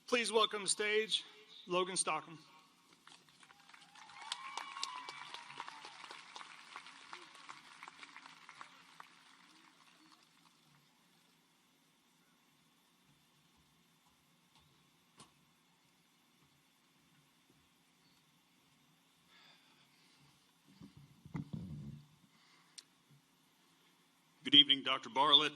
Please welcome to stage Logan Stockham. Good evening, Dr. Bartlett,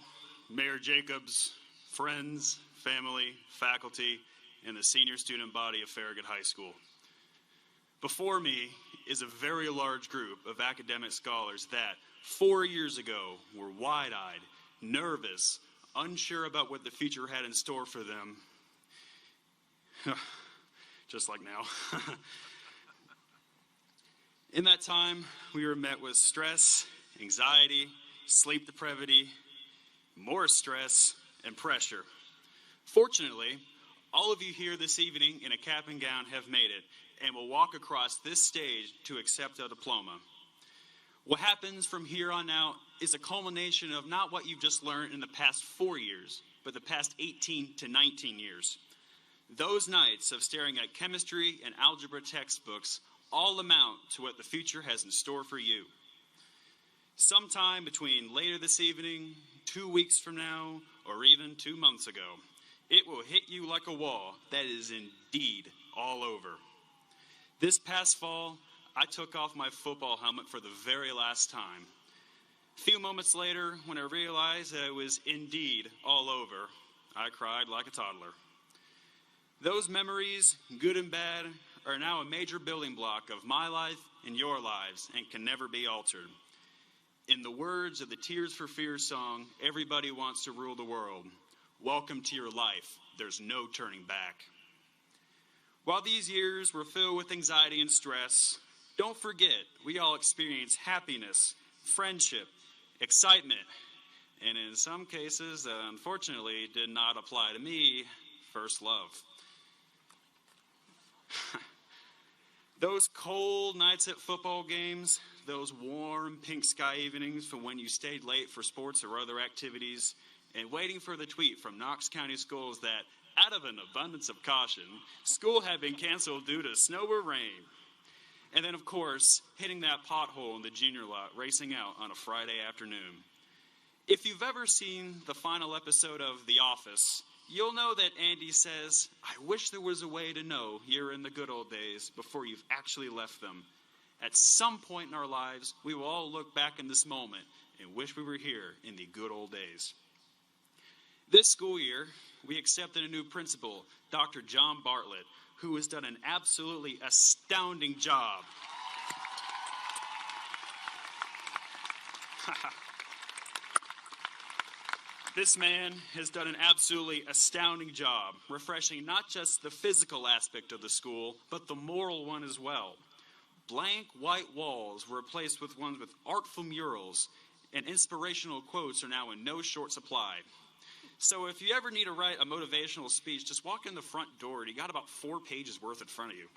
Mayor Jacobs, friends, family, faculty, and the senior student body of Farragut High School. Before me is a very large group of academic scholars that 4 years ago were wide-eyed, nervous, unsure about what the future had in store for them, just like now. In that time, we were met with stress, anxiety, sleep deprivity, more stress, and pressure. Fortunately, all of you here this evening in a cap and gown have made it and will walk across this stage to accept a diploma. What happens from here on out is a culmination of not what you've just learned in the past 4 years, but the past 18 to 19 years. Those nights of staring at chemistry and algebra textbooks all amount to what the future has in store for you. Sometime between later this evening, 2 weeks from now, or even 2 months ago, it will hit you like a wall that is indeed all over. This past fall, I took off my football helmet for the very last time. A few moments later, when I realized that it was indeed all over, I cried like a toddler. Those memories, good and bad, are now a major building block of my life and your lives and can never be altered. In the words of the Tears for Fears song, "Everybody wants to rule the world." Welcome to your life. There's no turning back. While these years were filled with anxiety and stress, don't forget we all experience happiness, friendship, excitement, and in some cases that unfortunately did not apply to me, first love. Those cold nights at football games, those warm pink sky evenings from when you stayed late for sports or other activities, and waiting for the tweet from Knox County Schools that, out of an abundance of caution, school had been canceled due to snow or rain. And then, of course, hitting that pothole in the junior lot, racing out on a Friday afternoon. If you've ever seen the final episode of The Office, you'll know that Andy says, "I wish there was a way to know you're in the good old days before you've actually left them." At some point in our lives, we will all look back in this moment and wish we were here in the good old days. This school year, we accepted a new principal, Dr. John Bartlett, who has done an absolutely astounding job. This man has done an absolutely astounding job, refreshing not just the physical aspect of the school, but the moral one as well. Blank white walls were replaced with ones with artful murals, and inspirational quotes are now in no short supply. So if you ever need to write a motivational speech, just walk in the front door and you got about 4 pages worth in front of you.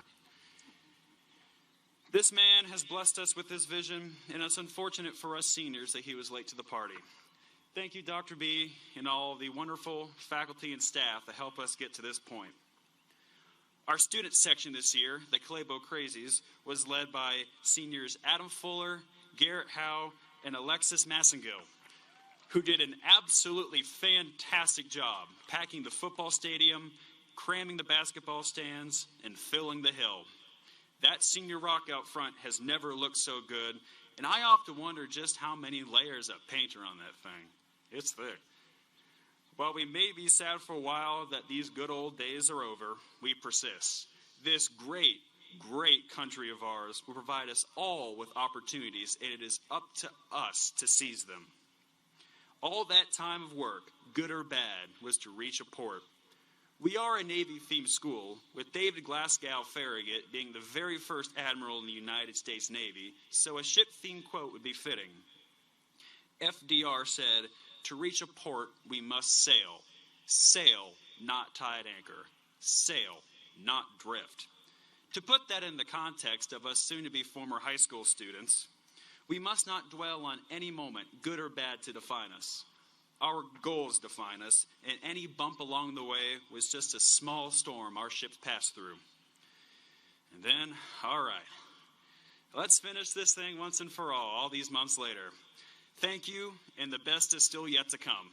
This man has blessed us with his vision, and it's unfortunate for us seniors that he was late to the party. Thank you, Dr. B, and all the wonderful faculty and staff that help us get to this point. Our student section this year, the Claybo Crazies, was led by seniors Adam Fuller, Garrett Howe, and Alexis Massengill, who did an absolutely fantastic job packing the football stadium, cramming the basketball stands, and filling the hill. That senior rock out front has never looked so good, and I often wonder just how many layers of paint are on that thing. It's thick. While we may be sad for a while that these good old days are over, we persist. This great, great country of ours will provide us all with opportunities, and it is up to us to seize them. All that time of work, good or bad, was to reach a port. We are a Navy-themed school, with David Glasgow Farragut being the very first admiral in the United States Navy, so a ship-themed quote would be fitting. FDR said, "To reach a port, we must sail. Sail, not tie at anchor. Sail, not drift." To put that in the context of us soon-to-be former high school students, we must not dwell on any moment, good or bad, to define us. Our goals define us, and any bump along the way was just a small storm our ships passed through. And then, all right, let's finish this thing once and for all these months later. Thank you, and the best is still yet to come.